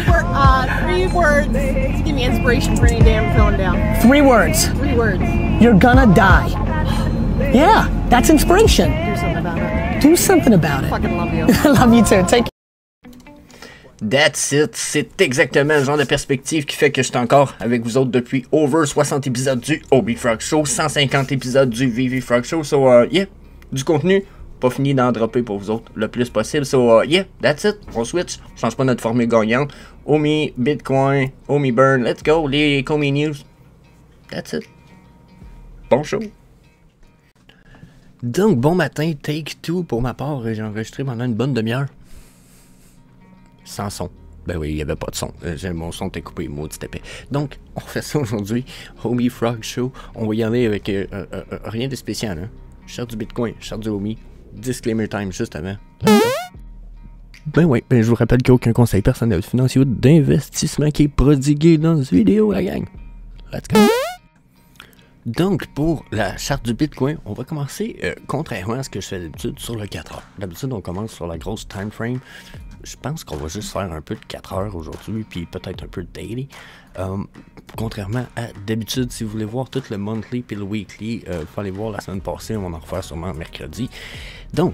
Three words to give me inspiration for any day I'm feeling down. 3 words. 3 words. You're gonna die. Yeah, that's inspiration. Do something about it. Do something about it. Fucking love you. Love you too. Take care. That's it, c'est exactement le genre de perspective qui fait que je suis encore avec vous autres depuis over 60 épisodes du Obi Frog Show, 150 épisodes du VV Frog Show, so yeah, du contenu, pas fini d'en dropper pour vous autres le plus possible, so yeah, that's it, on switch, on change pas notre formule gagnante, Omi, Bitcoin, Omi Burn, let's go, les Comey News, that's it, bon show. Donc bon matin, take 2 pour ma part, j'ai enregistré pendant une bonne demi-heure. Sans son. Ben oui, il n'y avait pas de son. Mon son était coupé, maudit épais. Donc, on fait ça aujourd'hui. Omi Frog Show. On va y aller avec rien de spécial. Hein? Je cherche du Bitcoin, je cherche du Omi. Disclaimer time juste avant. Ben oui, ben je vous rappelle qu'il n'y a aucun conseil personnel financier ou d'investissement qui est prodigué dans cette vidéo, la gang. Let's go. Donc, pour la charte du Bitcoin, on va commencer, contrairement à ce que je fais d'habitude, sur le 4 heures. D'habitude, on commence sur la grosse time frame. Je pense qu'on va juste faire un peu de 4 heures aujourd'hui, puis peut-être un peu de daily. Contrairement à d'habitude, si vous voulez voir tout le monthly puis le weekly, il faut aller voir la semaine passée, on va en refaire sûrement mercredi. Donc,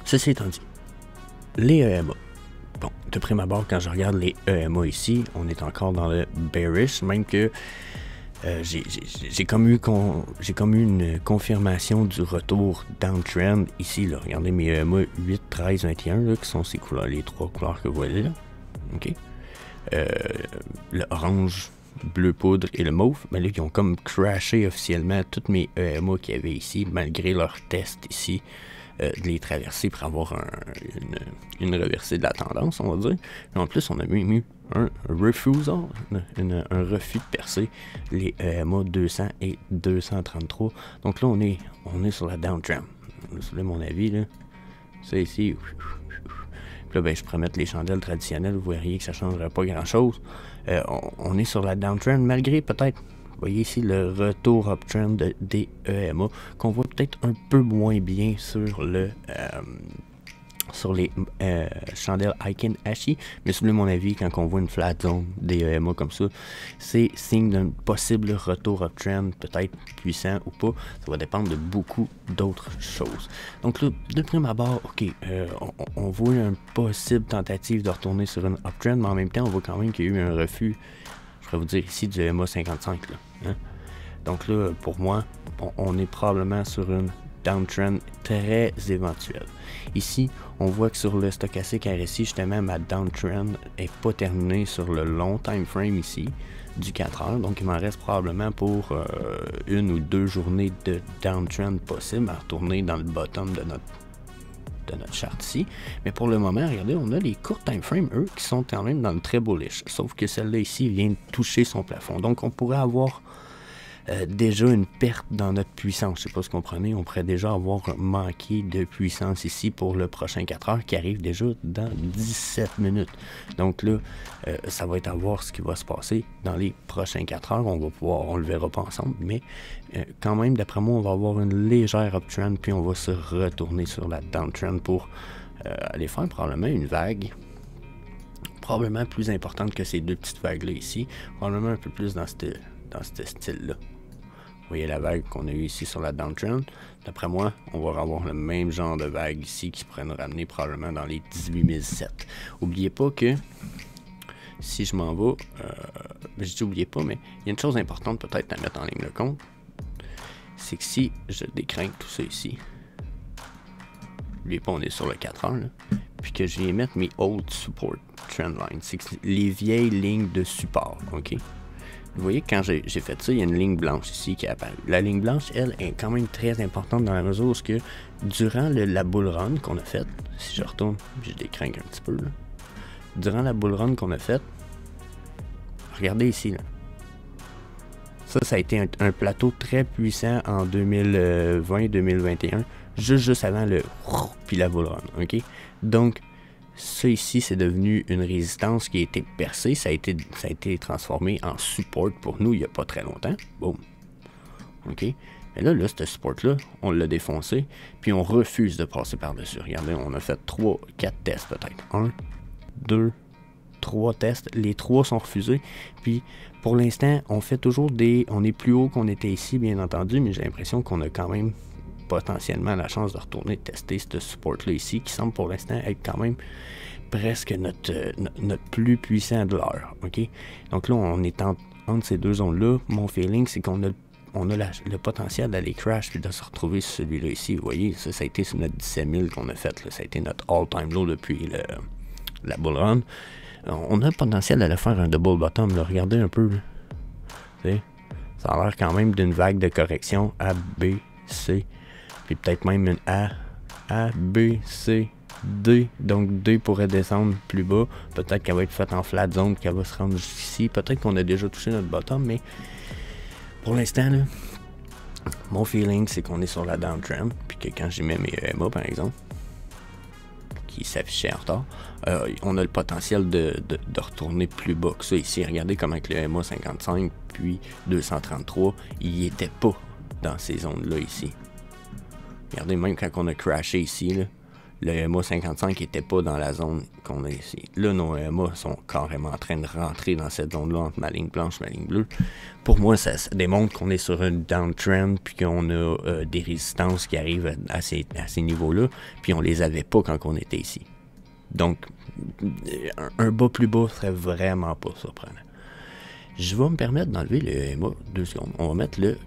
ceci étant dit, les EMA. Bon, de prime abord, quand je regarde les EMA ici, on est encore dans le bearish, même que j'ai comme eu une confirmation du retour downtrend ici, là. Regardez mes EMA 8, 13, 21, là, qui sont ces couleurs, les 3 couleurs que vous voyez là. OK? Le orange, bleu poudre et le mauve, mais là, ils ont comme crashé officiellement toutes mes EMA qu'il y avait ici, malgré leur test ici, de les traverser pour avoir une reversée de la tendance, on va dire. Et en plus, on a mis un refusal, un refus de percer les EMA 200 et 233. Donc là, on est sur la downtrend. C'est mon avis, là. Ça ici. Puis là, ben, je pourrais mettre les chandelles traditionnelles. Vous verriez que ça ne changerait pas grand-chose. On est sur la downtrend, malgré peut-être, vous voyez ici le retour uptrend des EMA, qu'on voit peut-être un peu moins bien sur le... sur les chandelles Aiken Ashi, mais selon mon avis, quand on voit une flat zone des EMA comme ça, c'est signe d'un possible retour uptrend, peut-être puissant ou pas. Ça va dépendre de beaucoup d'autres choses. Donc là, de prime abord, ok, on voit une possible tentative de retourner sur une uptrend, mais en même temps, on voit quand même qu'il y a eu un refus, je pourrais vous dire ici, du EMA 55. Là, hein? Donc là, pour moi, on est probablement sur une downtrend très éventuelle. Ici, on voit que sur le stochastique RSI, justement, ma downtrend n'est pas terminée sur le long time frame ici, du 4 heures. Donc, il m'en reste probablement pour 1 ou 2 journées de downtrend possible à retourner dans le bottom de notre charte ici. Mais pour le moment, regardez, on a les courts time frames, eux, qui sont quand même dans le très bullish. Sauf que celle-là ici vient de toucher son plafond. Donc, on pourrait avoir déjà une perte dans notre puissance. Je ne sais pas si vous comprenez, on pourrait déjà avoir manqué de puissance ici pour le prochain 4 heures qui arrive déjà dans 17 minutes. Donc là, ça va être à voir ce qui va se passer dans les prochains 4 heures. On le verra pas ensemble, mais quand même, d'après moi, on va avoir une légère uptrend, puis on va se retourner sur la downtrend pour aller faire probablement une vague probablement plus importante que ces deux petites vagues-là ici, probablement un peu plus dans ce style-là. Vous voyez la vague qu'on a eue ici sur la downtrend. D'après moi, on va avoir le même genre de vague ici qui pourrait nous ramener probablement dans les 18007. N'oubliez pas que si je m'en vais, je dis oubliez pas, mais il y a une chose importante peut-être à mettre en ligne de compte. C'est que si je décrinque tout ça ici, n'oubliez pas, on est sur le 4 heures, là, puis que je viens mettre mes old support trendlines, c'est que les vieilles lignes de support, ok? Vous voyez, quand j'ai fait ça, il y a une ligne blanche ici qui est apparue. La ligne blanche, elle, est quand même très importante dans la mesure où que durant la bull run qu'on a faite, si je retourne, je décrinque un petit peu, là. Durant la bull run qu'on a faite, regardez ici, là. Ça a été un plateau très puissant en 2020-2021, juste avant le puis la bull run, ok? Donc, ça ici, c'est devenu une résistance qui a été percée. Ça a été transformé en support pour nous il n'y a pas très longtemps. Boum. OK? Mais là, ce support-là, on l'a défoncé, puis on refuse de passer par-dessus. Regardez, on a fait 3, 4 tests peut-être. 1, 2, 3 tests. Les 3 sont refusés. Puis pour l'instant, on fait toujours on est plus haut qu'on était ici, bien entendu, mais j'ai l'impression qu'on a quand même potentiellement la chance de retourner tester ce support-là ici, qui semble pour l'instant être quand même presque notre plus puissant de l'heure. OK? Donc là, on est entre ces deux zones-là. Mon feeling, c'est qu'on a le potentiel d'aller crash et de se retrouver sur celui-là ici. Vous voyez, ça a été sur notre 17 000 qu'on a fait. Là. Ça a été notre all-time low depuis la bull run. On a le potentiel d'aller faire un double bottom. Là. Regardez un peu. Ça a l'air quand même d'une vague de correction. A, B, C. Puis peut-être même une A, B, C, D. Donc D pourrait descendre plus bas. Peut-être qu'elle va être faite en flat zone, qu'elle va se rendre jusqu'ici. Peut-être qu'on a déjà touché notre bottom, mais pour l'instant, là, mon feeling, c'est qu'on est sur la downtrend. Puis que quand j'y mets mes EMA, par exemple, qui s'affichaient en retard, on a le potentiel de retourner plus bas que ça ici. Regardez comment avec le EMA 55 puis 233, il n'était pas dans ces zones-là ici. Regardez, même quand on a crashé ici, là, le EMA 55 n'était pas dans la zone qu'on a ici. Là, nos EMA sont carrément en train de rentrer dans cette zone-là entre ma ligne blanche et ma ligne bleue. Pour moi, ça démontre qu'on est sur une downtrend puis qu'on a des résistances qui arrivent à ces niveaux-là, puis on les avait pas quand on était ici. Donc, un bas plus bas serait vraiment pas surprenant. Je vais me permettre d'enlever le EMA 2 secondes. On va mettre le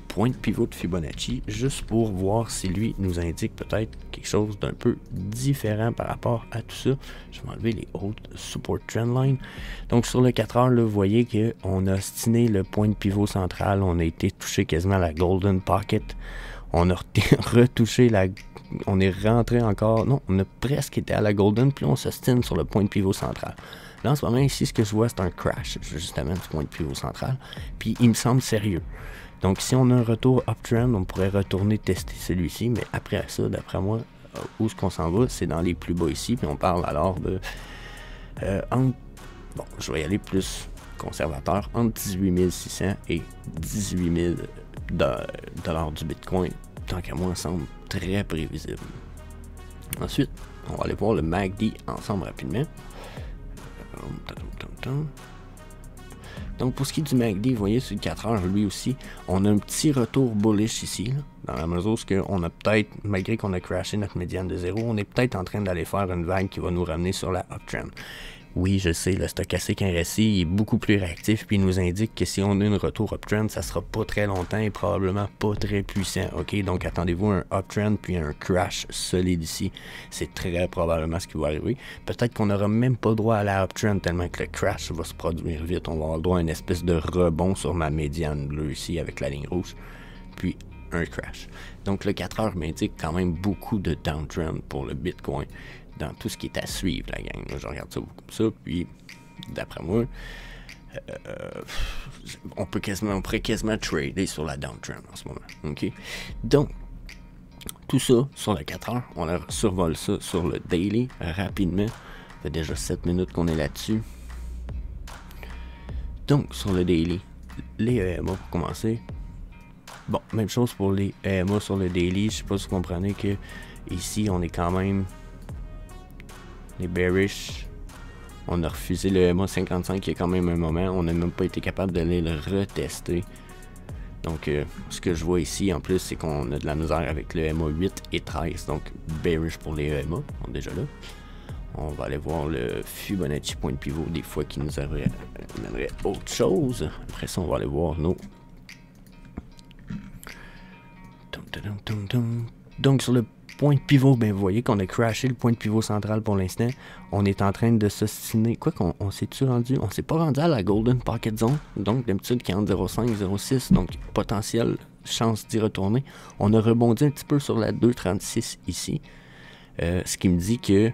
point de pivot de Fibonacci, juste pour voir si lui nous indique peut-être quelque chose d'un peu différent par rapport à tout ça. Je vais enlever les autres support trendline. Donc sur le 4 heures, là, vous voyez qu'on a ostiné le point de pivot central, on a été touché quasiment à la golden pocket, on a retouché on est rentré encore, non, on a presque été à la golden, puis on s'ostine sur le point de pivot central. Là en ce moment ici, ce que je vois, c'est un crash justement du point de pivot central, puis il me semble sérieux. Donc, si on a un retour uptrend, on pourrait retourner tester celui-ci. Mais après ça, d'après moi, où est-ce qu'on s'en va? C'est dans les plus bas ici. Puis on parle alors de... bon, je vais y aller plus conservateur. Entre 18 600 et 18 000 $ du Bitcoin. Tant qu'à moi, ça semble très prévisible. Ensuite, on va aller voir le MACD ensemble rapidement. Donc pour ce qui est du MACD, vous voyez sur le 4 heures, lui aussi, on a un petit retour bullish ici, là, dans la mesure où on a peut-être, malgré qu'on a crashé notre médiane de 0, on est peut-être en train d'aller faire une vague qui va nous ramener sur la uptrend. Oui, je sais, le stochastique RSI est beaucoup plus réactif, puis il nous indique que si on a une retour uptrend, ça sera pas très longtemps et probablement pas très puissant. Ok, donc attendez-vous un uptrend puis un crash solide ici. C'est très probablement ce qui va arriver. Peut-être qu'on n'aura même pas le droit à la uptrend tellement que le crash va se produire vite. On va avoir le droit à une espèce de rebond sur ma médiane bleue ici avec la ligne rouge, puis un crash. Donc le 4 heures m'indique quand même beaucoup de downtrend pour le Bitcoin dans tout ce qui est à suivre, la gang. Là, je regarde ça beaucoup comme ça, puis d'après moi, on pourrait quasiment trader sur la downtrend en ce moment. Ok. Donc, tout ça sur le 4 heures, on survole ça sur le daily rapidement. Ça fait déjà 7 minutes qu'on est là-dessus. Donc, sur le daily, les EMA pour commencer. Bon, même chose pour les EMA sur le daily. Je sais pas si vous comprenez que ici, on est quand même les bearish. On a refusé le EMA 55 il y a quand même un moment. On n'a même pas été capable d'aller le retester. Donc, ce que je vois ici, en plus, c'est qu'on a de la misère avec le EMA 8 et 13. Donc, bearish pour les EMA. On est déjà là. On va aller voir le Fibonacci point de pivot des fois qui nous amènerait autre chose. Après ça, on va aller voir nos... Donc, sur le point de pivot, ben, vous voyez qu'on a crashé le point de pivot central pour l'instant. On est en train de s'ostiner. Quoi qu'on s'est-tu rendu? On s'est pas rendu à la Golden Pocket Zone. Donc, d'habitude, 40,05, 0,6. Donc, potentiel chance d'y retourner. On a rebondi un petit peu sur la 2,36 ici. Ce qui me dit que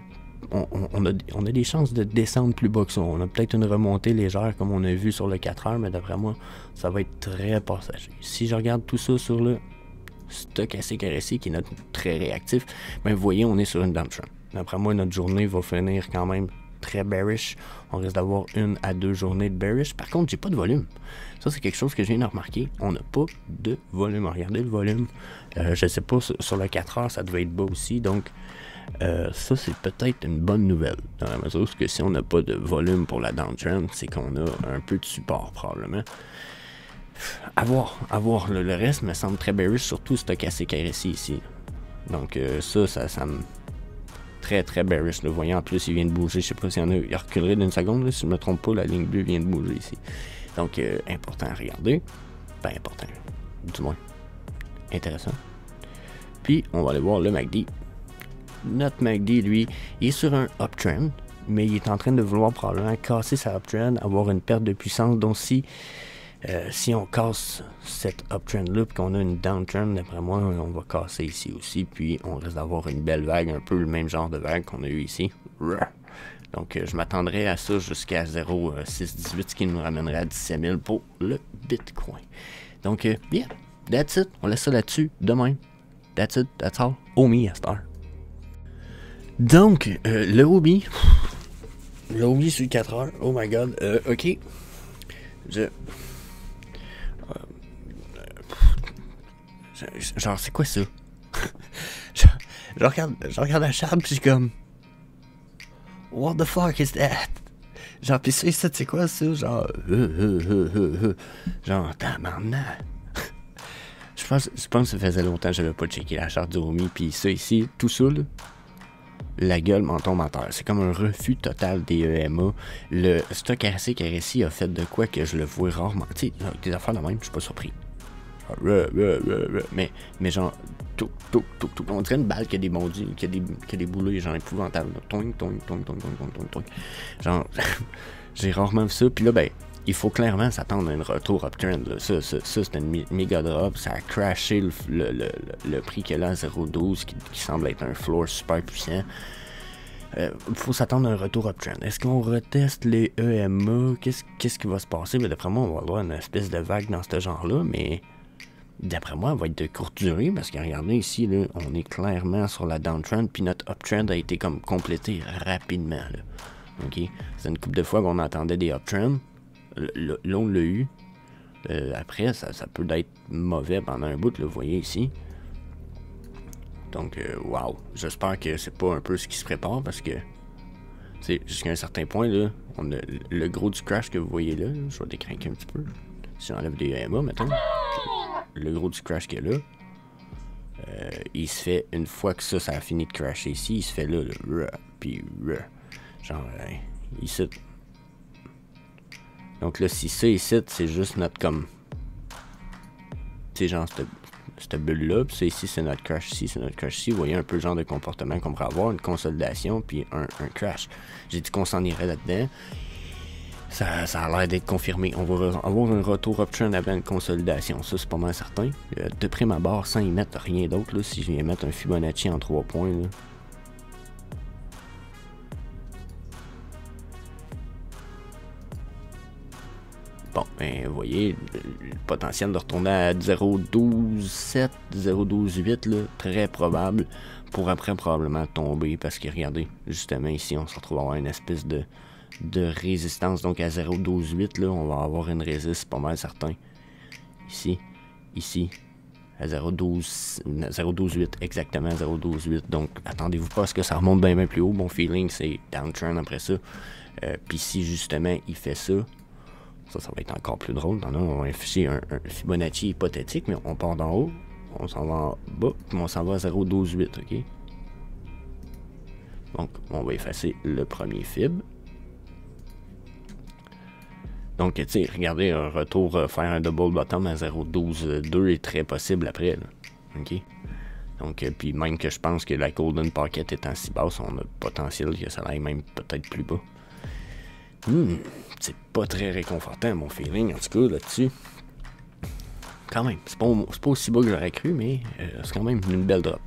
on a des chances de descendre plus bas que ça. On a peut-être une remontée légère comme on a vu sur le 4 heures, mais d'après moi, ça va être très passager. Si je regarde tout ça sur le stochastique RSI qui est très réactif, ben vous voyez, on est sur une downtrend. D'après moi, notre journée va finir quand même très bearish. On risque d'avoir 1 à 2 journées de bearish. Par contre, j'ai pas de volume. Ça, c'est quelque chose que je viens de remarquer. On n'a pas de volume. Regardez le volume. Je sais pas, sur le 4 heures, ça devait être bas aussi. Donc, Ça, c'est peut-être une bonne nouvelle, dans la mesure où si on n'a pas de volume pour la downtrend, c'est qu'on a un peu de support, probablement. À voir. Le reste me semble très bearish, surtout stochastique RSI ici. Donc, ça me... Très, très bearish, le voyant. En plus, il vient de bouger, je sais pas s'il y en a... Il reculerait d'une seconde, là, si je ne me trompe pas, la ligne bleue vient de bouger ici. Donc, important à regarder. Ben, important, du moins. Intéressant. Puis, on va aller voir le MACD. Notre MACD, lui, il est sur un uptrend, mais il est en train de vouloir probablement casser sa uptrend, avoir une perte de puissance. Donc, si on casse cette uptrend-là, puis qu'on a une downtrend, d'après moi, on va casser ici aussi, puis on risque d'avoir une belle vague, un peu le même genre de vague qu'on a eu ici. Donc, je m'attendrai à ça jusqu'à 0,618, ce qui nous ramènerait à 17 000 pour le Bitcoin. Donc, yeah, that's it. On laisse ça là-dessus demain. That's it, that's all. Omi à cette heure. Donc, le Omi sur 4 heures. Oh my god. Ok. Genre, c'est quoi ça? je regarde la charte, puis je suis comme... What the fuck is that? Genre, pis ça, c'est quoi ça? Genre, genre, tabarnak. Je pense que ça faisait longtemps que j'avais pas checké la charte du Omi, puis ça ici, tout ça, là, la gueule m'en tombe à terre. C'est comme un refus total des EMA. Le stochastique RSI a fait de quoi que je le vois rarement. Tu sais, des affaires de même, je suis pas surpris. Mais genre, tout. On dirait une balle qui a des bondis, qui a des boulets, genre épouvantables. Toing. Genre, j'ai rarement vu ça. Puis là, ben, il faut clairement s'attendre à un retour uptrend. Là. Ça c'est une méga drop. Ça a crashé le prix qu'il y a là à 0,12 qui semble être un floor super puissant. Il faut s'attendre à un retour uptrend. Est-ce qu'on reteste les EMA? Qu'est-ce qui va se passer? Ben, d'après moi, on va avoir une espèce de vague dans ce genre-là, mais d'après moi, elle va être de courte durée parce que regardez ici, là, on est clairement sur la downtrend, puis notre uptrend a été comme complété rapidement. Là. Ok? C'est une couple de fois qu'on entendait des uptrends. Là, on l'a eu. Après, ça peut être mauvais pendant un bout, là, vous voyez ici. Donc, wow. J'espère que c'est pas un peu ce qui se prépare parce que, c'est jusqu'à un certain point, là, on a le gros du crash que vous voyez là. Je vais décrinquer un petit peu. Si j'enlève des EMA, mettons. Le gros du crash qu'il y a là. Il se fait, une fois que ça a fini de crasher ici, il se fait là, puis genre, ici. Donc là, si ça ici, c'est juste notre comme... Tu sais, genre, cette bulle-là, puis ça ici, c'est notre crash ici, c'est notre crash ici. Vous voyez un peu le genre de comportement qu'on pourrait avoir, une consolidation, puis un crash. J'ai dit qu'on s'en irait là-dedans. Ça a l'air d'être confirmé. On va avoir un retour uptrend avant une consolidation. Ça, c'est pas mal certain. De prime abord, sans y mettre rien d'autre, là, si je viens mettre un Fibonacci en 3 points, là. Bon, ben, vous voyez, le potentiel de retourner à 0,12,7, 0,12,8, là, très probable, pour après probablement tomber, parce que regardez, justement ici, on se retrouve à avoir une espèce de résistance, donc à 0,12,8, là, on va avoir une résistance, pas mal certain. Ici, à 0,12,8, exactement 0,12,8, donc attendez-vous pas à ce que ça remonte bien plus haut, mon feeling c'est downtrend après ça, puis si justement il fait ça, ça va être encore plus drôle. Là, on va afficher un Fibonacci hypothétique, mais on part d'en haut, on s'en va en bas, puis on s'en va à 0,12,8, ok? Donc, on va effacer le premier fib. Donc, tu sais, regardez, un retour, faire un double bottom à 0,12,2 est très possible après, là. Ok? Donc, puis même que je pense que la Golden Pocket étant si basse, on a le potentiel que ça aille même peut-être plus bas. C'est pas très réconfortant mon feeling en tout cas là-dessus. Quand même, c'est pas aussi bas que j'aurais cru, mais c'est quand même une belle drop.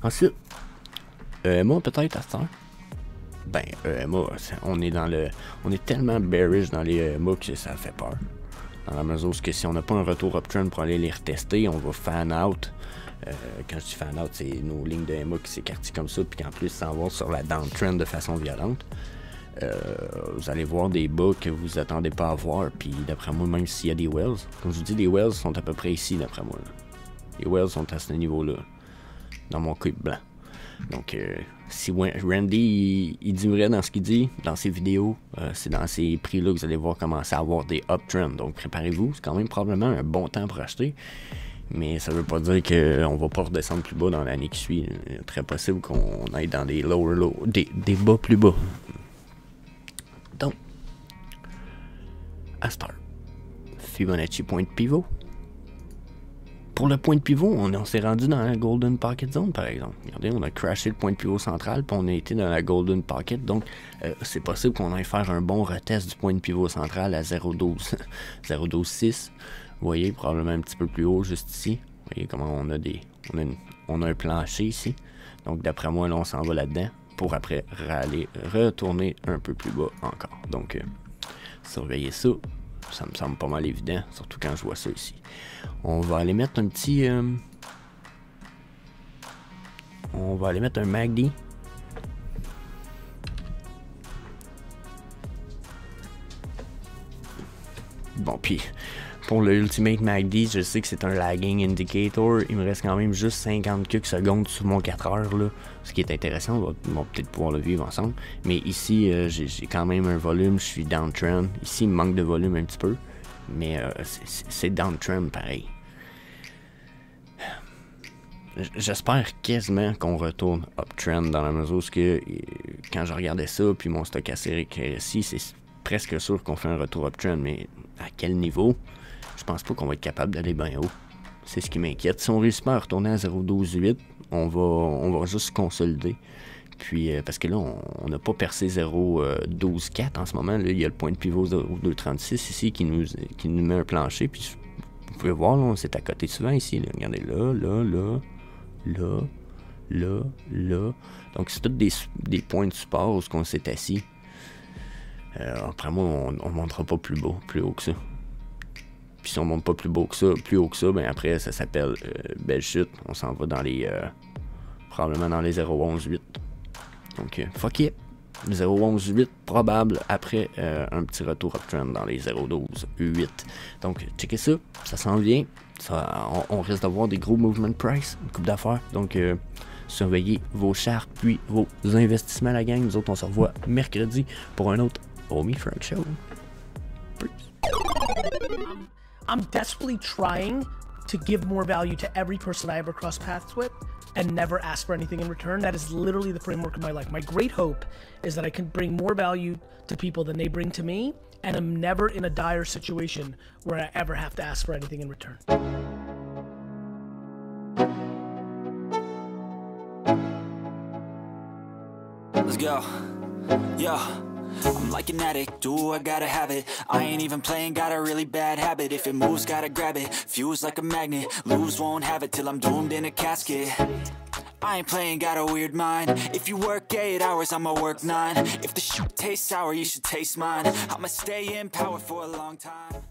Ensuite, EMA peut-être à ce temps. Ben, EMA, on est tellement bearish dans les EMA que ça fait peur. Dans la mesure où si on n'a pas un retour uptrend pour aller les retester, on va fan out. Quand je dis fan out, c'est nos lignes de EMA qui s'écartent comme ça, puis qu'en plus s'en vont sur la downtrend de façon violente. Vous allez voir des bas que vous attendez pas à voir, puis d'après moi, même s'il y a des wells, comme je vous dis, les wells sont à peu près ici d'après moi. Là. Les wells sont à ce niveau-là, dans mon cube blanc. Donc, si Randy, il dit vrai dans ce qu'il dit, dans ses vidéos, c'est dans ces prix-là que vous allez voir commencer à avoir des uptrends. Donc, préparez-vous. C'est quand même probablement un bon temps pour acheter. Mais ça veut pas dire qu'on va pas redescendre plus bas dans l'année qui suit. Il est très possible qu'on aille dans des lower low, des bas plus bas. Donc, à start. Fibonacci point de pivot. Pour le point de pivot, on s'est rendu dans la Golden Pocket Zone, par exemple. Regardez, on a crashé le point de pivot central, puis on a été dans la Golden Pocket. Donc, c'est possible qu'on aille faire un bon retest du point de pivot central à 0,12. 0,126. Vous voyez, probablement un petit peu plus haut, juste ici. Vous voyez comment on a un plancher ici. Donc, d'après moi, là, on s'en va là-dedans pour après retourner un peu plus bas encore. Donc, surveillez ça. Ça me semble pas mal évident, surtout quand je vois ça ici. On va aller mettre un petit... on va aller mettre un MACD. Bon, puis pour le Ultimate MACD, je sais que c'est un lagging indicator. Il me reste quand même juste 50 quelques secondes sur mon 4 heures, là. Ce qui est intéressant, on va peut-être pouvoir le vivre ensemble. Mais ici, j'ai quand même un volume, je suis downtrend. Ici, il me manque de volume un petit peu. Mais c'est downtrend pareil. J'espère quasiment qu'on retourne uptrend dans la mesure où quand je regardais ça, puis mon stochastique ici, c'est presque sûr qu'on fait un retour uptrend. Mais à quel niveau? Je pense pas qu'on va être capable d'aller bien haut. C'est ce qui m'inquiète. Si on réussit pas à retourner à 0,128, on va juste se consolider. Puis, parce que là, on n'a pas percé 0,124 en ce moment. Là, il y a le point de pivot 0,236 ici qui nous met un plancher. Puis, vous pouvez voir, là, c'est à côté souvent ici. Là. Regardez là. Donc, c'est tous des points de support où on s'est assis. Après moi, on ne montera pas plus haut que ça. Puis si on monte pas plus haut que ça, ben après ça s'appelle belle chute. On s'en va dans les probablement dans les 0,118. Donc fuck it. 0,118 probable après un petit retour uptrend dans les 0,12,8. Donc checkez ça, ça s'en vient. On risque d'avoir des gros movement price, une coupe d'affaires. Donc surveillez vos chartes puis vos investissements la gang. Nous autres on se revoit mercredi pour un autre Homie Frog Show. I'm desperately trying to give more value to every person I ever cross paths with and never ask for anything in return. That is literally the framework of my life. My great hope is that I can bring more value to people than they bring to me, and I'm never in a dire situation where I ever have to ask for anything in return. Let's go. Yeah. I'm like an addict, do I gotta have it. I ain't even playing, got a really bad habit. If it moves, gotta grab it, fuse like a magnet. Lose, won't have it till I'm doomed in a casket. I ain't playing, got a weird mind. If you work 8 hours, I'ma work 9. If the shoot tastes sour, you should taste mine. I'ma stay in power for a long time.